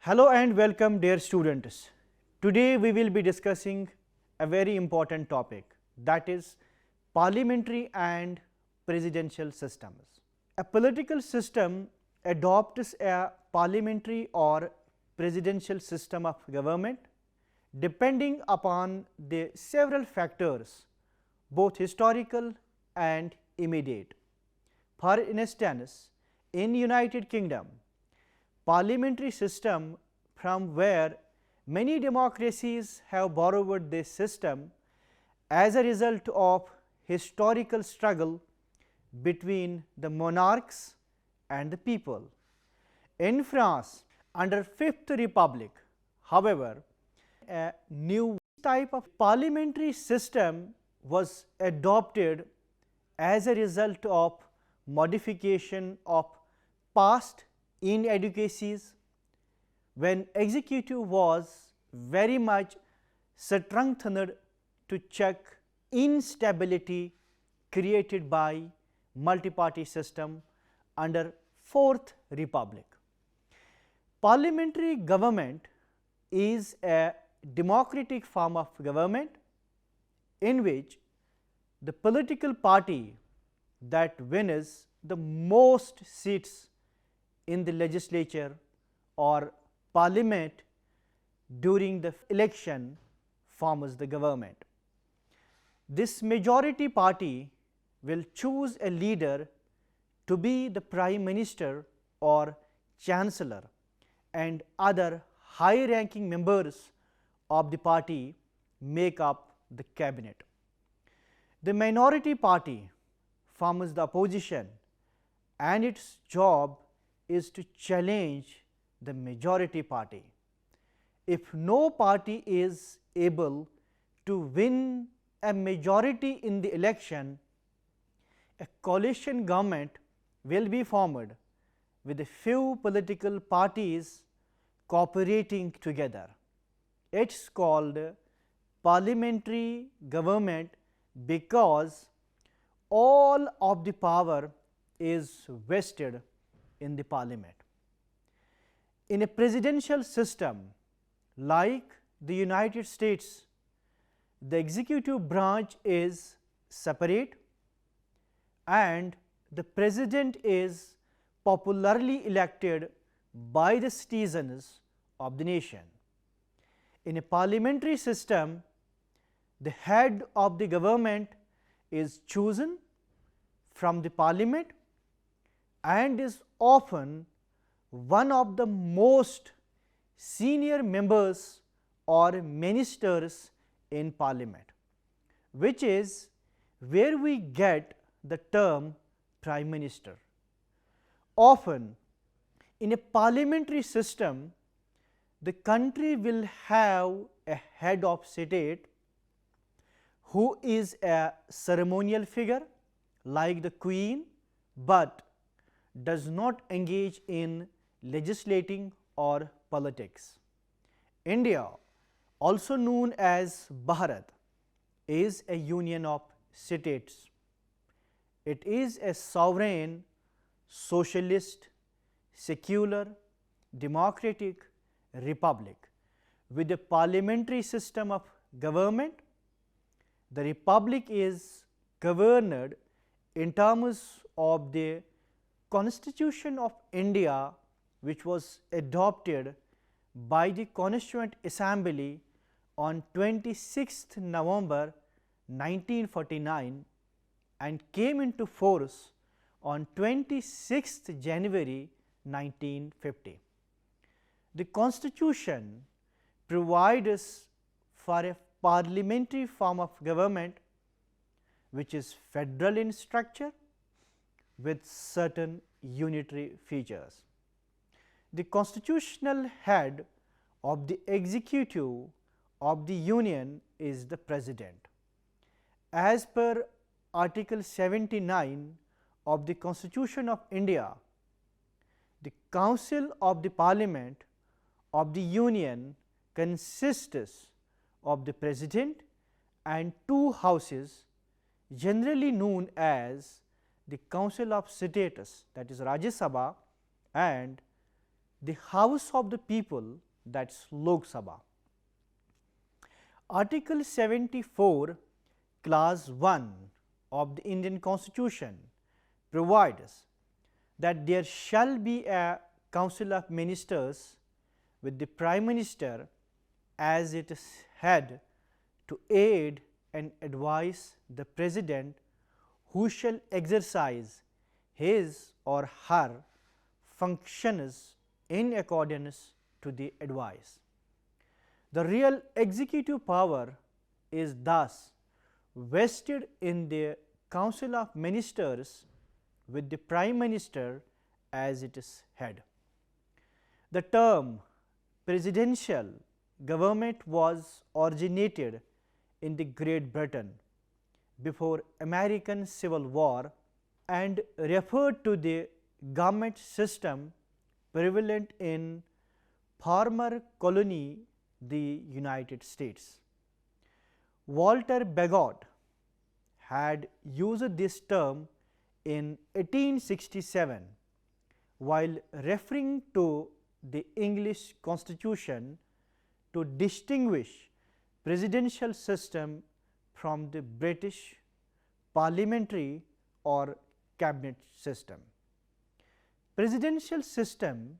Hello and welcome dear students. Today we will be discussing a very important topic, that is parliamentary and presidential systems. A political system adopts a parliamentary or presidential system of government depending upon the several factors, both historical and immediate. For instance, in United Kingdom, parliamentary system from where many democracies have borrowed this system as a result of historical struggle between the monarchs and the people. In France, under Fifth Republic, however, a new type of parliamentary system was adopted as a result of modification of past inadequacies when executive was very much strengthened to check instability created by multi-party system under Fourth Republic. Parliamentary government is a democratic form of government in which the political party that wins the most seats in the legislature or parliament during the election forms the government. This majority party will choose a leader to be the prime minister or chancellor, and other high ranking members of the party make up the cabinet. The minority party forms the opposition, and its job is to challenge the majority party. If no party is able to win a majority in the election, a coalition government will be formed with a few political parties cooperating together. It is called parliamentary government because all of the power is vested in the parliament. In a presidential system like the United States, the executive branch is separate and the president is popularly elected by the citizens of the nation. In a parliamentary system, the head of the government is chosen from the parliament and is often one of the most senior members or ministers in parliament, which is where we get the term prime minister. Often in a parliamentary system, the country will have a head of state who is a ceremonial figure like the queen, but does not engage in legislating or politics. India, also known as Bharat, is a union of states. It is a sovereign, socialist, secular, democratic republic with a parliamentary system of government. The republic is governed in terms of the Constitution of India, which was adopted by the Constituent Assembly on 26th November 1949 and came into force on 26th January 1950. The Constitution provides for a parliamentary form of government which is federal in structure with certain unitary features. The constitutional head of the executive of the union is the president. As per Article 79 of the Constitution of India, the Council of the Parliament of the Union consists of the President and two houses, generally known as the Council of States, that is Rajya Sabha, and the House of the People, that is Lok Sabha. Article 74, Clause 1 of the Indian Constitution provides that there shall be a Council of Ministers with the Prime Minister as its head to aid and advise the President, who shall exercise his or her functions in accordance to the advice. The real executive power is thus vested in the Council of Ministers with the Prime Minister as its head. The term presidential government was originated in the Great Britain before American Civil War and referred to the government system prevalent in former colony the United States. Walter Bagehot had used this term in 1867 while referring to the English Constitution to distinguish presidential system from the British parliamentary or cabinet system. Presidential system,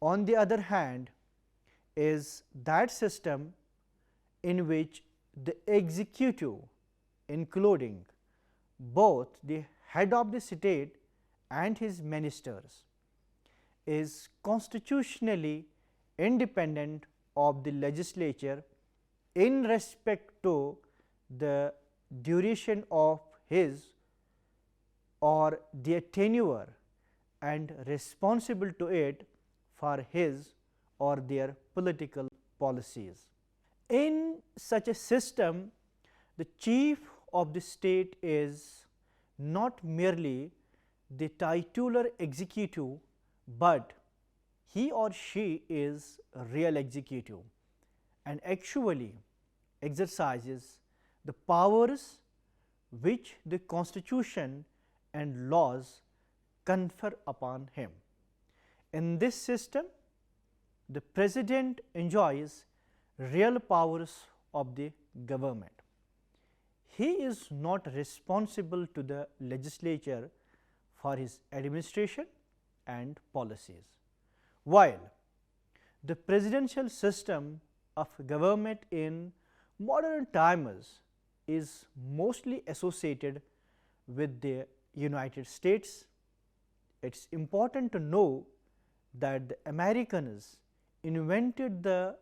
on the other hand, is that system in which the executive, including both the head of the state and his ministers, is constitutionally independent of the legislature in respect to the duration of his or their tenure and responsible to it for his or their political policies. In such a system, the chief of the state is not merely the titular executive, but he or she is a real executive and actually exercises the powers which the Constitution and laws confer upon him. In this system, the President enjoys real powers of the government. He is not responsible to the legislature for his administration and policies, while the presidential system of government in modern times is mostly associated with the United States. It is important to know that the Americans invented the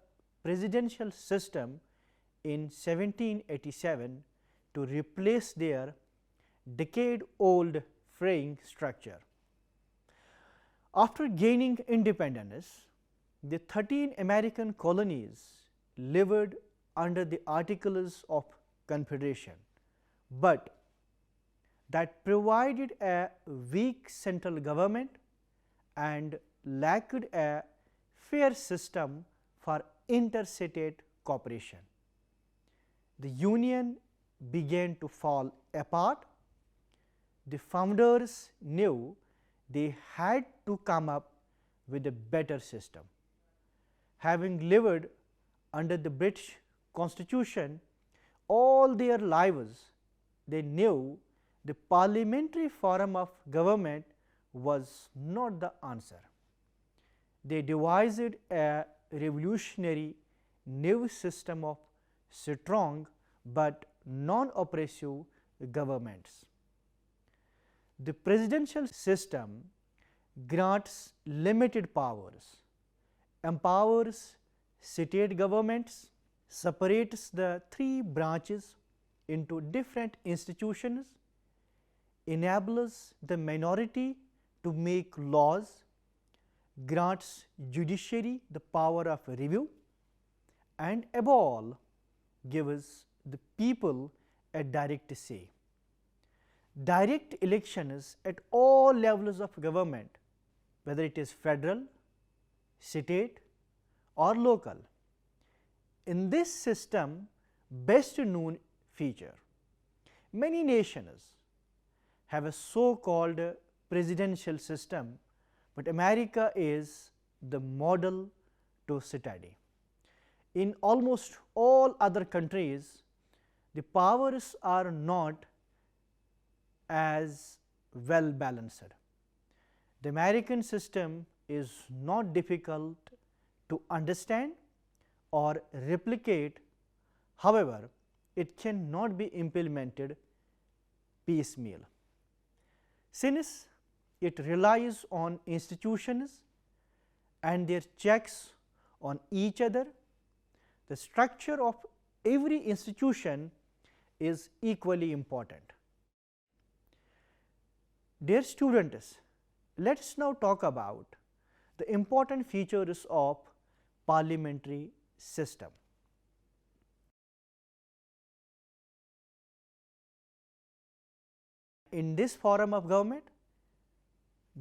presidential system in 1787 to replace their decade-old fraying structure. After gaining independence, the 13 American colonies lived under the Articles of Confederation, but that provided a weak central government and lacked a fair system for interstate cooperation. The Union began to fall apart. The founders knew they had to come up with a better system. Having lived under the British Constitution all their lives, they knew the parliamentary form of government was not the answer. They devised a revolutionary new system of strong but non-oppressive governments. The presidential system grants limited powers, empowers state governments, separates the three branches into different institutions, enables the minority to make laws, grants judiciary the power of review, and above all gives the people a direct say. Direct elections at all levels of government, whether it is federal, state or local. In this system, best known feature, many nations have a so called presidential system, but America is the model to study. In almost all other countries, the powers are not as well balanced. The American system is not difficult to understand or replicate. However, it cannot be implemented piecemeal. Since it relies on institutions and their checks on each other, the structure of every institution is equally important. Dear students, let us now talk about the important features of parliamentary system. In this form of government,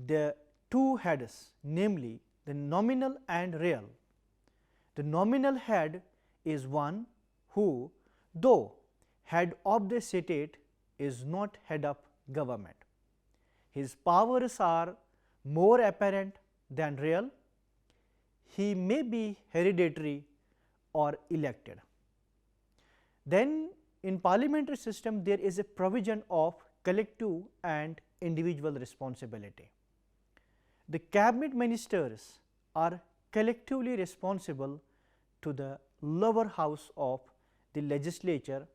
the two heads, namely the nominal and real. The nominal head is one who, though head of the state, is not head of government. His powers are more apparent than real. He may be hereditary or elected. Then in parliamentary system there is a provision of collective and individual responsibility. The cabinet ministers are collectively responsible to the lower house of the legislature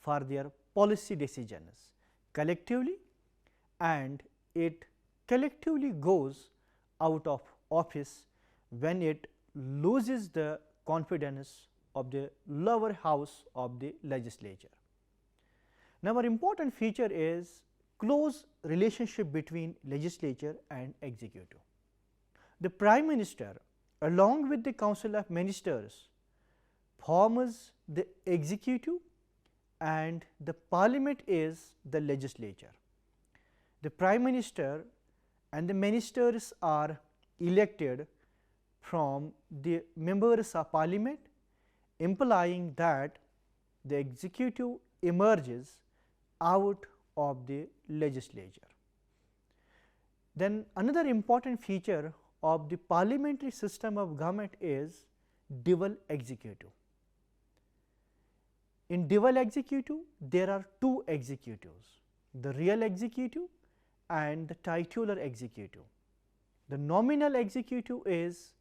for their policy decisions collectively, and it collectively goes out of office when it loses the confidence of the lower house of the legislature. Now, our important feature is close relationship between legislature and executive. The Prime Minister along with the Council of Ministers forms the executive and the Parliament is the legislature. The Prime Minister and the ministers are elected from the members of Parliament, implying that the executive emerges out of the legislature. Then another important feature of the parliamentary system of government is dual executive. In dual executive, there are two executives, the real executive and the titular executive. The nominal executive is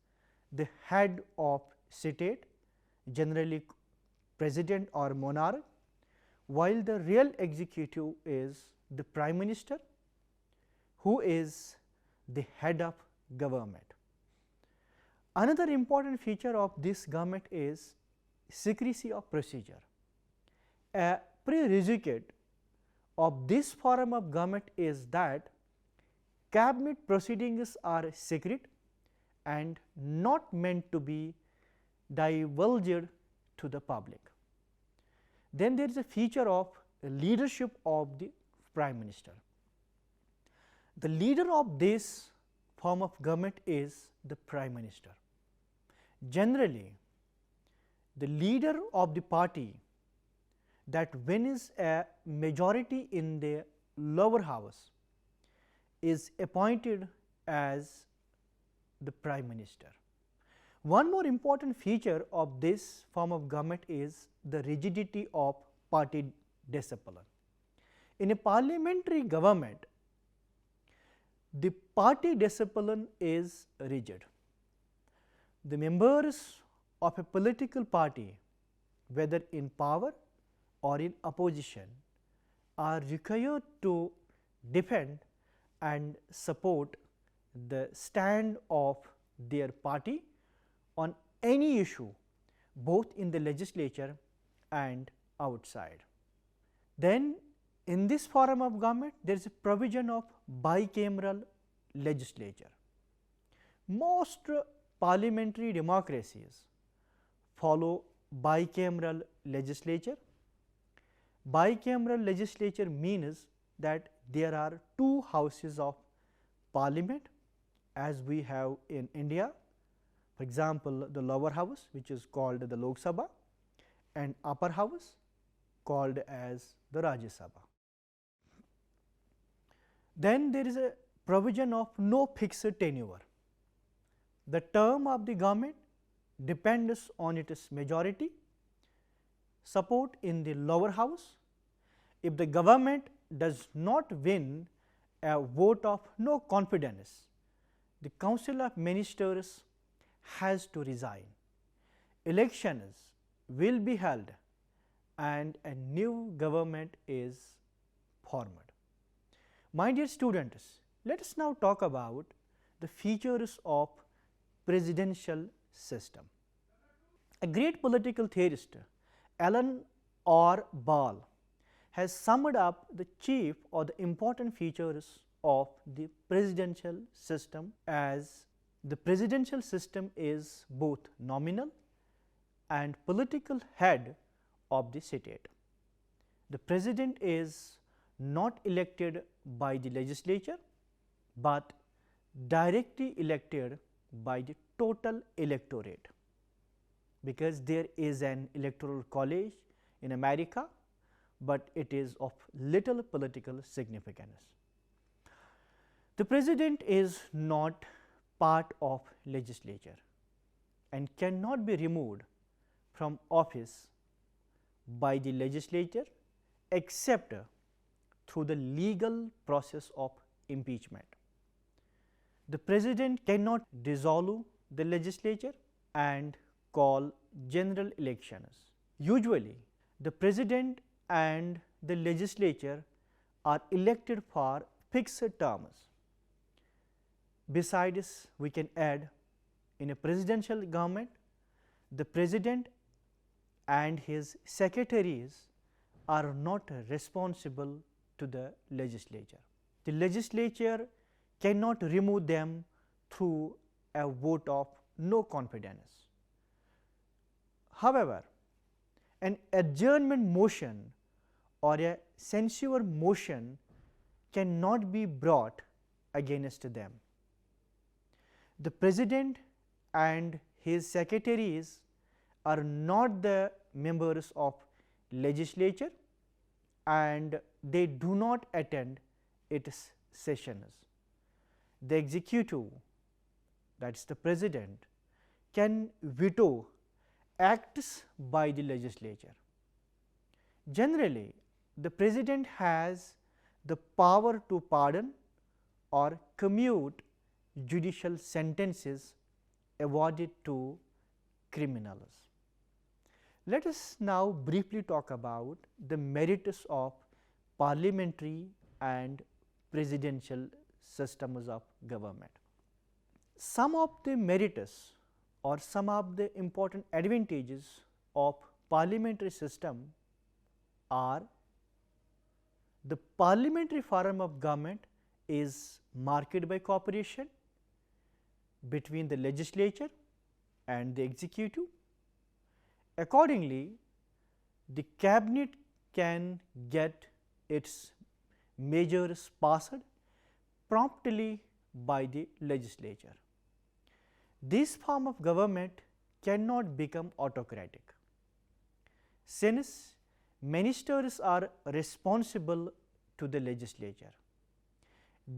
the head of state, generally president or monarch, while the real executive is the Prime Minister, who is the head of government. Another important feature of this government is secrecy of procedure. A prerequisite of this form of government is that cabinet proceedings are secret and not meant to be divulged to the public. Then there is a feature of leadership of the Prime Minister. The leader of this form of government is the Prime Minister. Generally, the leader of the party that wins a majority in the lower house is appointed as the Prime Minister. One more important feature of this form of government is the rigidity of party discipline. In a parliamentary government, the party discipline is rigid. The members of a political party, whether in power or in opposition, are required to defend and support the stand of their party on any issue, both in the legislature and outside. Then in this form of government, there is a provision of bicameral legislature. Most parliamentary democracies follow bicameral legislature. Bicameral legislature means that there are two houses of parliament as we have in India. For example, the lower house, which is called the Lok Sabha, and upper house called as the Rajya Sabha. Then there is a provision of no fixed tenure. The term of the government depends on its majority support in the lower house. If the government does not win a vote of no confidence, the Council of Ministers has to resign. Elections will be held and a new government is formed. My dear students, let us now talk about the features of presidential system. A great political theorist, Alan R. Ball, has summed up the chief or the important features of the presidential system as the presidential system is both nominal and political head of the state. The president is not elected by the legislature, but directly elected by the total electorate, because there is an electoral college in America, but it is of little political significance. The president is not part of legislature and cannot be removed from office by the legislature except through the legal process of impeachment. The president cannot dissolve the legislature and call general elections. Usually, the president and the legislature are elected for fixed terms. Besides, we can add, in a presidential government, the president and his secretaries are not responsible to the legislature. The legislature cannot remove them through a vote of no confidence. However, an adjournment motion or a censure motion cannot be brought against them. The president and his secretaries are not the members of legislature and they do not attend its sessions. The executive, that is the president, can veto acts by the legislature. Generally, the president has the power to pardon or commute judicial sentences awarded to criminals. Let us now briefly talk about the merits of parliamentary and presidential systems of government. Some of the merits or some of the important advantages of parliamentary system are: the parliamentary form of government is marked by cooperation between the legislature and the executive. Accordingly, the cabinet can get its measures passed promptly by the legislature. This form of government cannot become autocratic, since ministers are responsible to the legislature.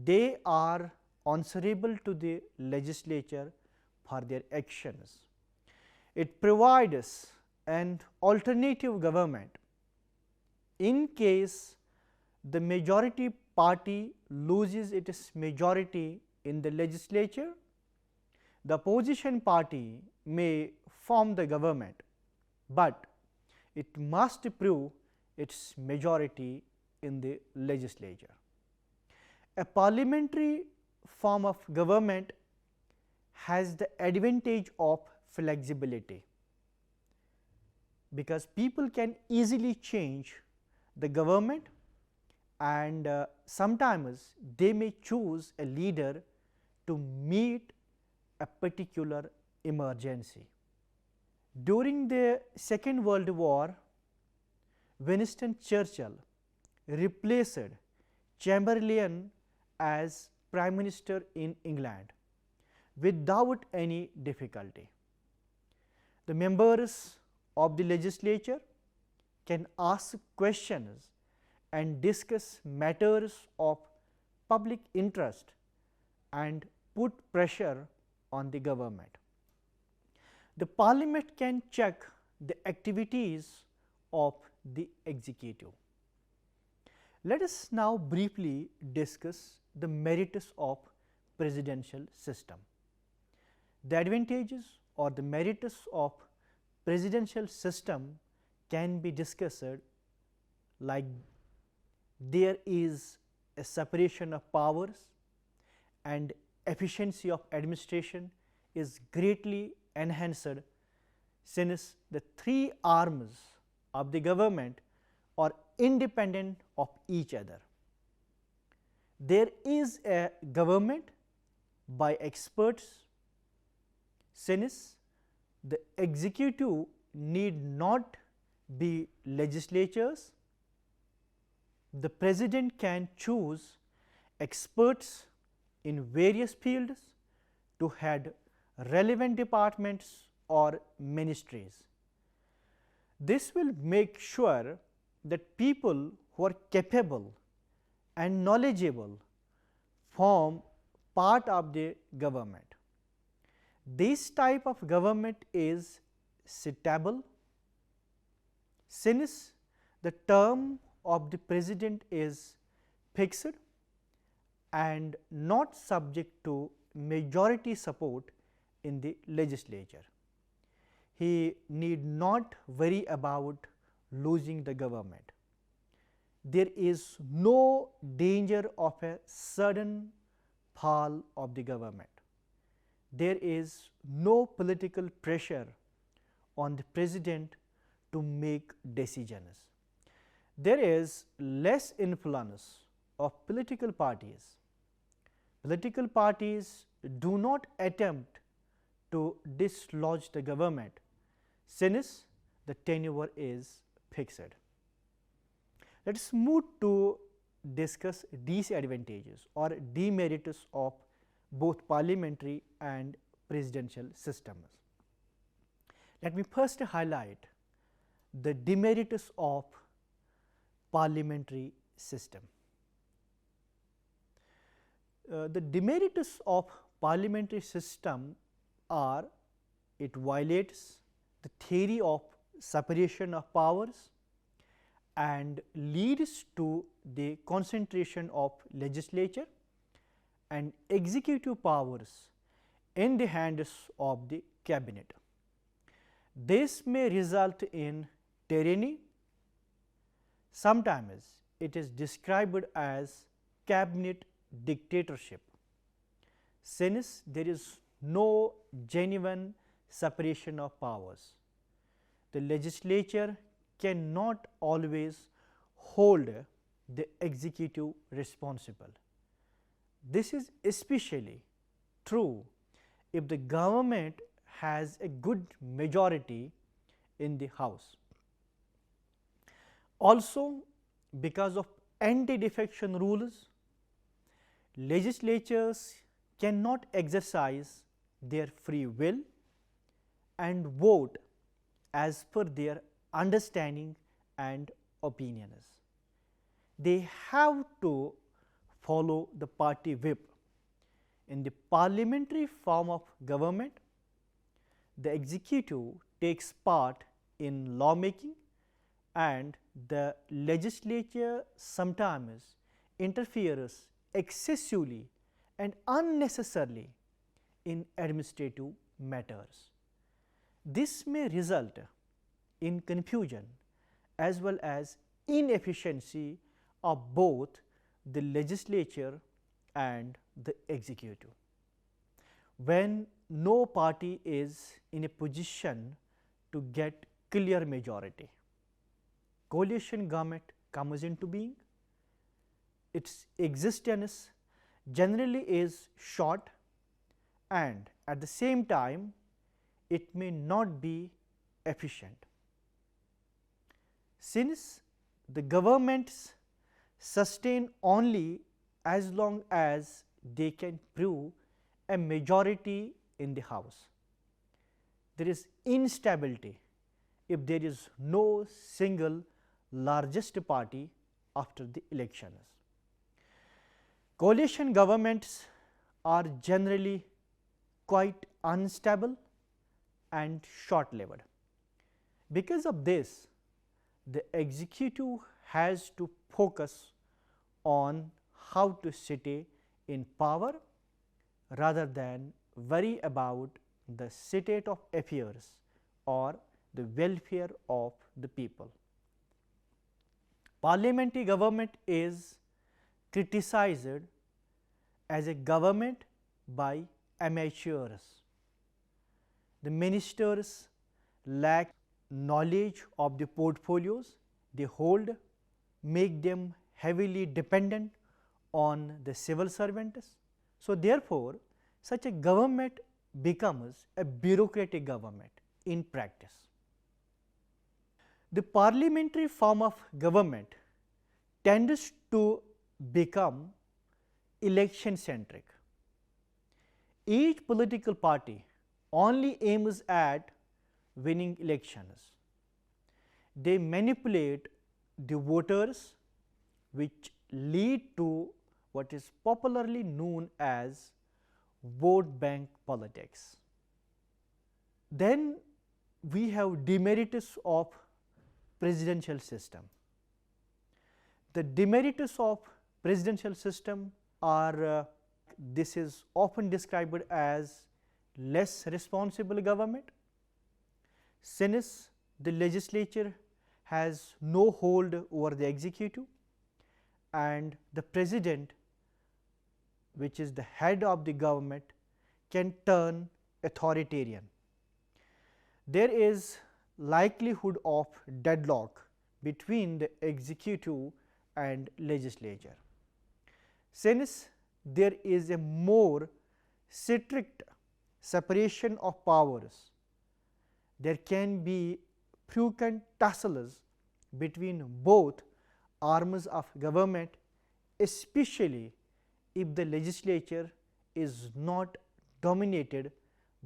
They are answerable to the legislature for their actions. It provides an alternative government in case the majority party loses its majority in the legislature. The opposition party may form the government, but it must prove its majority in the legislature. A parliamentary form of government has the advantage of flexibility, because people can easily change the government and sometimes they may choose a leader to meet a particular emergency. During the Second World War, Winston Churchill replaced Chamberlain as Prime Minister in England without any difficulty. The members of the legislature can ask questions and discuss matters of public interest and put pressure on the government. The Parliament can check the activities of the executive. Let us now briefly discuss the merits of presidential system. The advantages or the merits of presidential system can be discussed like there is a separation of powers and efficiency of administration is greatly enhanced since the three arms of the government are independent of each other. There is a government by experts since the executive need not be legislatures. The president can choose experts in various fields to head relevant departments or ministries. This will make sure that people who are capable and knowledgeable form part of the government. This type of government is suitable since the term of the president is fixed and not subject to majority support in the legislature. He need not worry about losing the government. There is no danger of a sudden fall of the government. There is no political pressure on the president to make decisions. There is less influence of political parties. Political parties do not attempt to dislodge the government since the tenure is fixed. Let us move to discuss disadvantages or demerits of both parliamentary and presidential systems. Let me first highlight the demerits of parliamentary system. The demerits of parliamentary system are it violates the theory of separation of powers and leads to the concentration of legislature and executive powers in the hands of the cabinet. This may result in tyranny. Sometimes it is described as cabinet dictatorship, since there is no genuine separation of powers. The legislature cannot always hold the executive responsible. This is especially true if the government has a good majority in the House. Also, because of anti-defection rules, legislatures cannot exercise their free will and vote as per their understanding and opinions. They have to follow the party whip. In the parliamentary form of government, the executive takes part in lawmaking and the legislature sometimes interferes excessively and unnecessarily in administrative matters. This may result in confusion as well as inefficiency of both the legislature and the executive. When no party is in a position to get clear majority, coalition government comes into being. Its existence generally is short and at the same time it may not be efficient. Since the governments sustain only as long as they can prove a majority in the House. There is instability if there is no single largest party after the elections. Coalition governments are generally quite unstable and short-lived. Because of this, the executive has to focus on how to stay in power rather than worry about the state of affairs or the welfare of the people. Parliamentary government is criticized as a government by amateurs. The ministers lack knowledge of the portfolios they hold, make them heavily dependent on the civil servants. So, therefore, such a government becomes a bureaucratic government in practice. The parliamentary form of government tends to become election centric. Each political party only aims at winning elections. They manipulate the voters, which lead to what is popularly known as vote bank politics. Then we have demerits of presidential system. The demerits of presidential system are this is often described as less responsible government, since the legislature has no hold over the executive and the president, which is the head of the government, can turn authoritarian. There is likelihood of deadlock between the executive and legislature. Since there is a more strict separation of powers, there can be frequent tussles between both arms of government, especially if the legislature is not dominated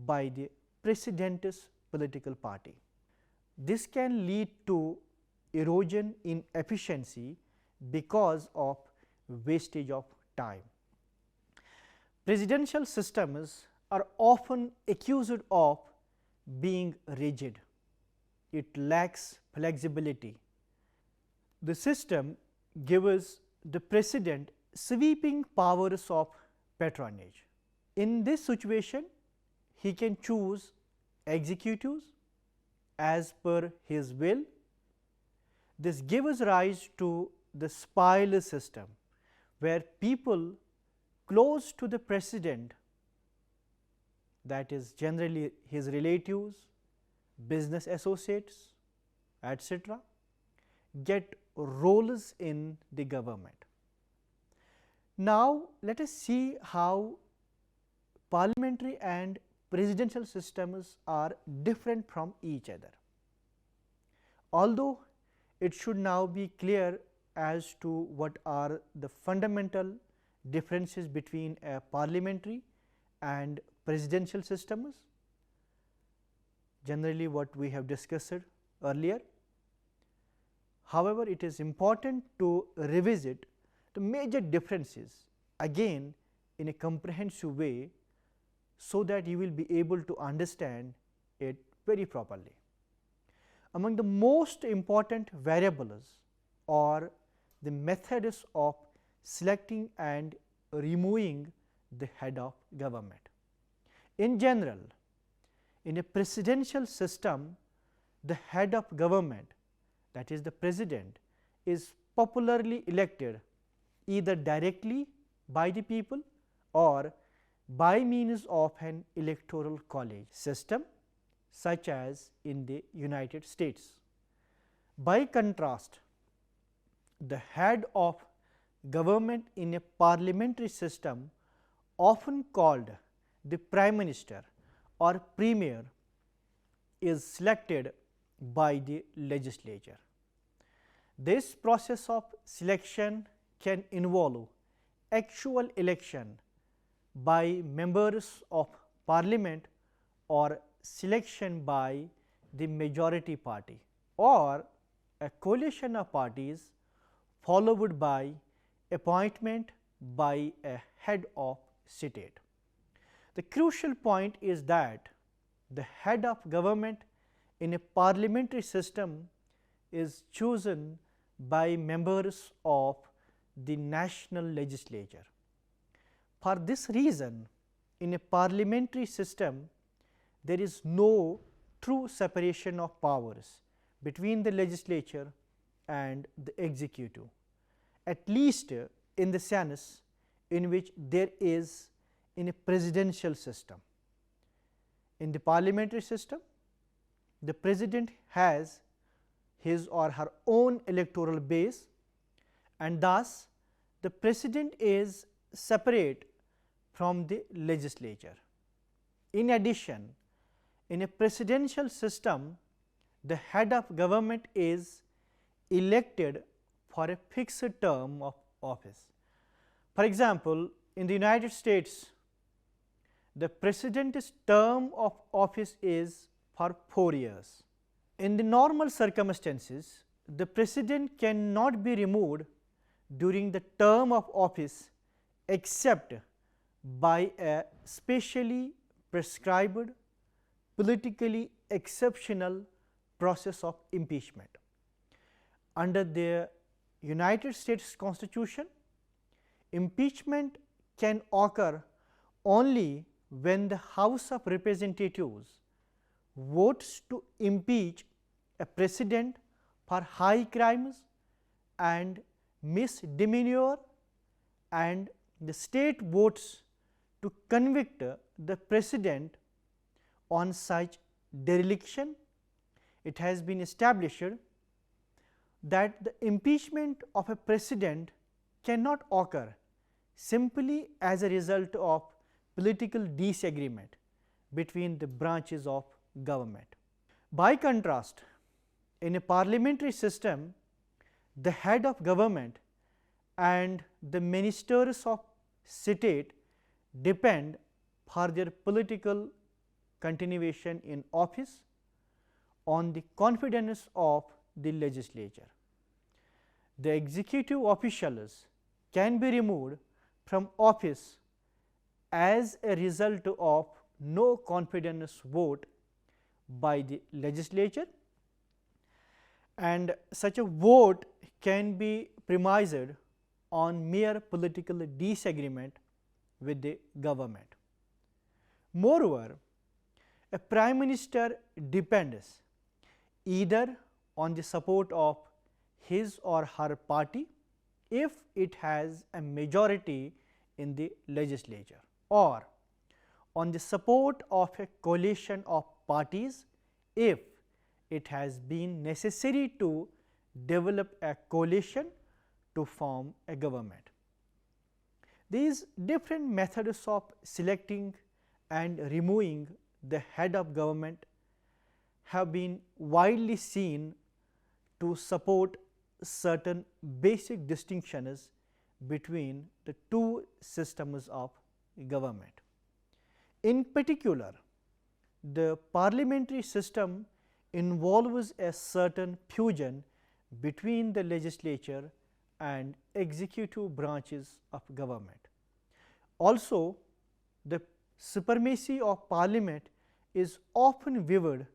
by the president's political party. This can lead to erosion in efficiency because of wastage of time. Presidential systems are often accused of being rigid. It lacks flexibility. The system gives the president sweeping powers of patronage. In this situation, he can choose executives as per his will. This gives rise to the spile system, where people close to the president, that is generally his relatives, business associates, etc., get roles in the government. Now, let us see how parliamentary and presidential systems are different from each other. Although it should now be clear as to what are the fundamental differences between a parliamentary and presidential systems, generally what we have discussed earlier. However, it is important to revisit the major differences again in a comprehensive way, so that you will be able to understand it very properly. Among the most important variables are the methods of selecting and removing the head of government. In general, in a presidential system, the head of government, that is the president, is popularly elected either directly by the people or by means of an electoral college system, such as in the United States. By contrast, the head of government in a parliamentary system, often called the prime minister or premier, is selected by the legislature. This process of selection can involve actual election by members of parliament or selection by the majority party, or a coalition of parties followed by appointment by a head of state. The crucial point is that the head of government in a parliamentary system is chosen by members of the national legislature. For this reason, in a parliamentary system, there is no true separation of powers between the legislature and the executive, at least in the sense in which there is in a presidential system. In the parliamentary system, the president has his or her own electoral base, and thus the president is separate from the legislature. In addition, in a presidential system, the head of government is elected for a fixed term of office. For example, in the United States, the president's term of office is for 4 years. In the normal circumstances, the president cannot be removed during the term of office except by a specially prescribed, politically exceptional process of impeachment. Under the United States Constitution, impeachment can occur only when the House of Representatives votes to impeach a president for high crimes and misdemeanor, and the state votes to convict the president on such dereliction. It has been established that the impeachment of a president cannot occur simply as a result of political disagreement between the branches of government. By contrast, in a parliamentary system, the head of government and the ministers of state depend for their political continuation in office on the confidence of the legislature. The executive officials can be removed from office as a result of no confidence vote by the legislature, and such a vote can be premised on mere political disagreement with the government. Moreover, a prime minister depends either on the support of his or her party if it has a majority in the legislature, or on the support of a coalition of parties if it has been necessary to develop a coalition to form a government. These different methods of selecting and removing the head of government have been widely seen to support certain basic distinctions between the two systems of government. In particular, the parliamentary system involves a certain fusion between the legislature and executive branches of government. Also, the supremacy of parliament is often viewed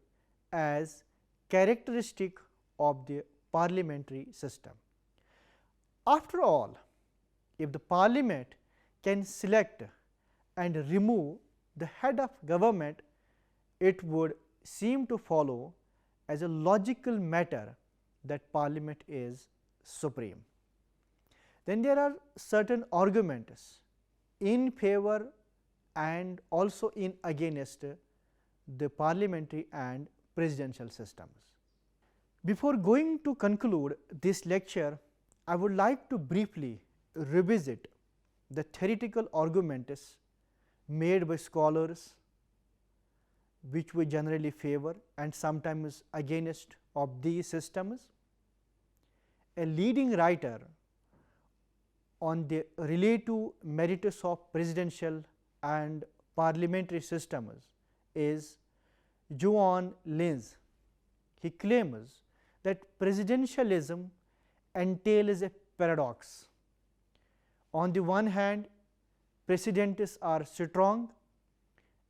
as characteristic of the parliamentary system. After all, if the parliament can select and remove the head of government, it would seem to follow as a logical matter that parliament is supreme. Then there are certain arguments in favor and also in against the parliamentary and presidential systems. Before going to conclude this lecture, I would like to briefly revisit the theoretical arguments made by scholars which we generally favor and sometimes against of these systems. A leading writer on the relative merits of presidential and parliamentary systems is Joan Linz. He claims that presidentialism entails a paradox. On the one hand, presidents are strong,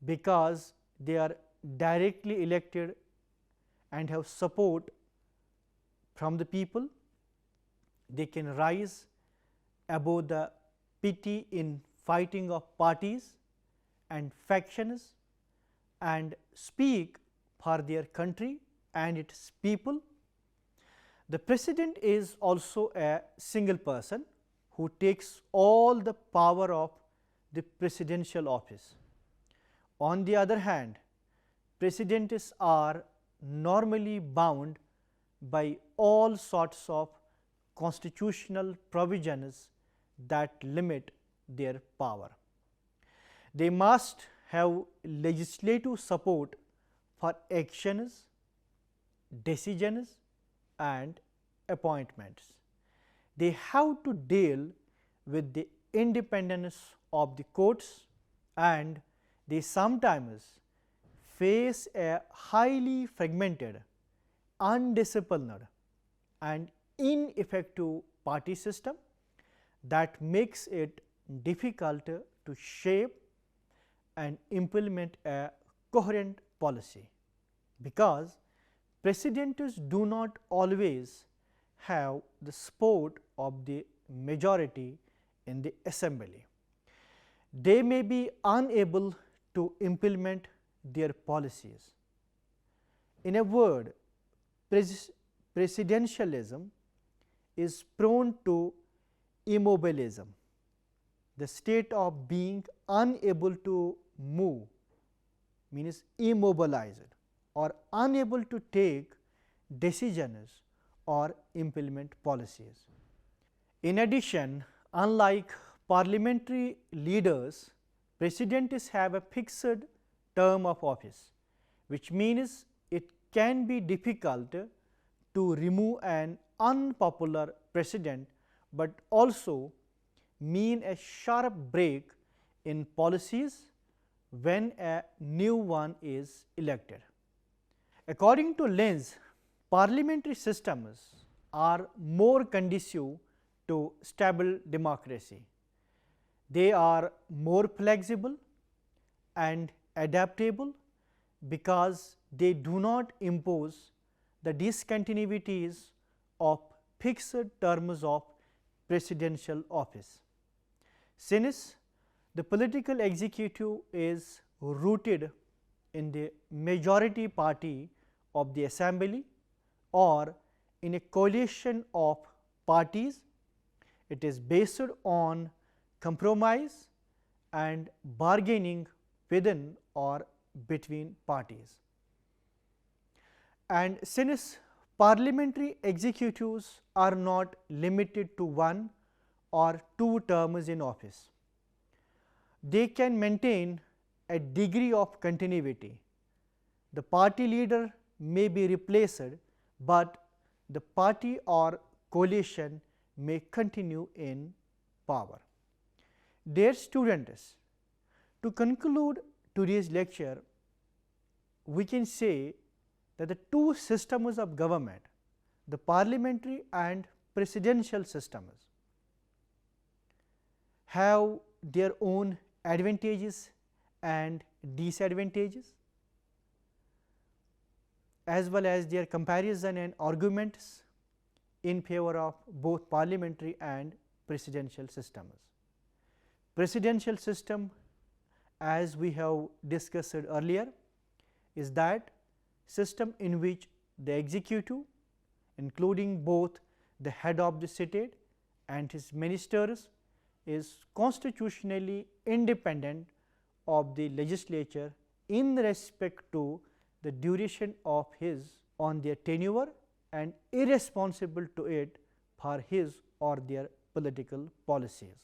because they are directly elected and have support from the people. They can rise above the petty infighting of parties and factions and speak for their country and its people. The President is also a single person who takes all the power of the presidential office. On the other hand, presidents are normally bound by all sorts of constitutional provisions that limit their power. They must have legislative support for actions, decisions and appointments. They have to deal with the independence of the courts, and they sometimes face a highly fragmented, undisciplined and ineffective party system that makes it difficult to shape and implement a coherent policy, because presidents do not always have the support of the majority in the assembly. They may be unable to implement their policies. In a word, presidentialism is prone to immobilism, the state of being unable to move, means immobilized, or unable to take decisions or implement policies. In addition, unlike parliamentary leaders, presidents have a fixed term of office, which means it can be difficult to remove an unpopular president, but also mean a sharp break in policies when a new one is elected. According to Lenz, parliamentary systems are more conducive to stable democracy. They are more flexible and adaptable because they do not impose the discontinuities of fixed terms of presidential office. Since the political executive is rooted in the majority party of the assembly or in a coalition of parties, it is based on compromise and bargaining within or between parties. And since parliamentary executives are not limited to 1 or 2 terms in office, they can maintain a degree of continuity. The party leader may be replaced, but the party or coalition may continue in power. Dear students, to conclude today's lecture, we can say that the two systems of government, the parliamentary and presidential systems, have their own advantages and disadvantages, as well as their comparison and arguments in favor of both parliamentary and presidential systems. Presidential system, as we have discussed earlier, is that system in which the executive, including both the head of the state and his ministers, is constitutionally independent of the legislature in respect to the duration of his on their tenure and irresponsible to it for his or their political policies.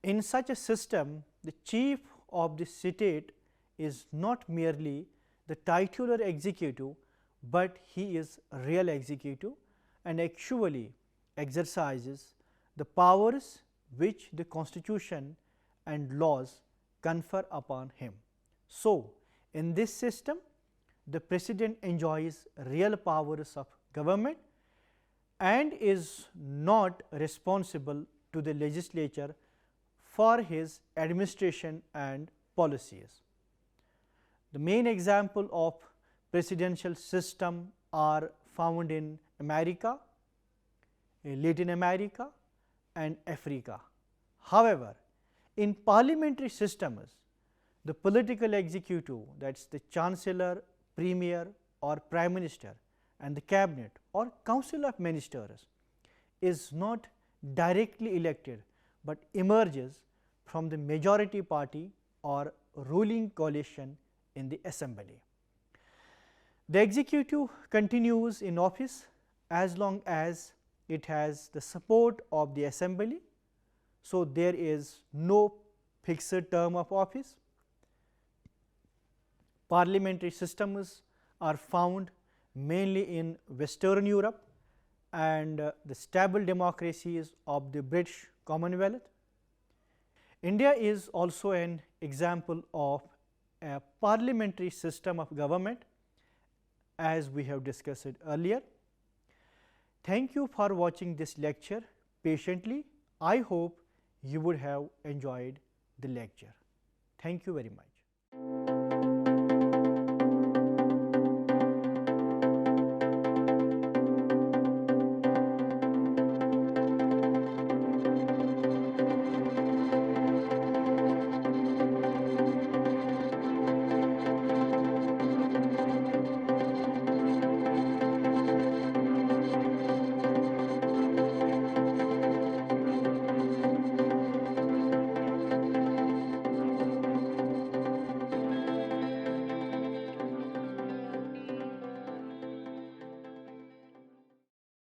In such a system, the chief of the state is not merely the titular executive, but he is a real executive and actually exercises the powers which the constitution and laws confer upon him. So, in this system, the president enjoys real powers of government and is not responsible to the legislature for his administration and policies. The main example of presidential system are found in America, Latin America and Africa. However, in parliamentary systems, the political executive, that is the chancellor, premier or prime minister, and the cabinet or council of ministers is not directly elected, but emerges from the majority party or ruling coalition in the assembly. The executive continues in office as long as it has the support of the assembly. So, there is no fixed term of office. Parliamentary systems are found mainly in Western Europe and the stable democracies of the British Commonwealth. India is also an example of a parliamentary system of government, as we have discussed it earlier. Thank you for watching this lecture patiently. I hope you would have enjoyed the lecture. Thank you very much.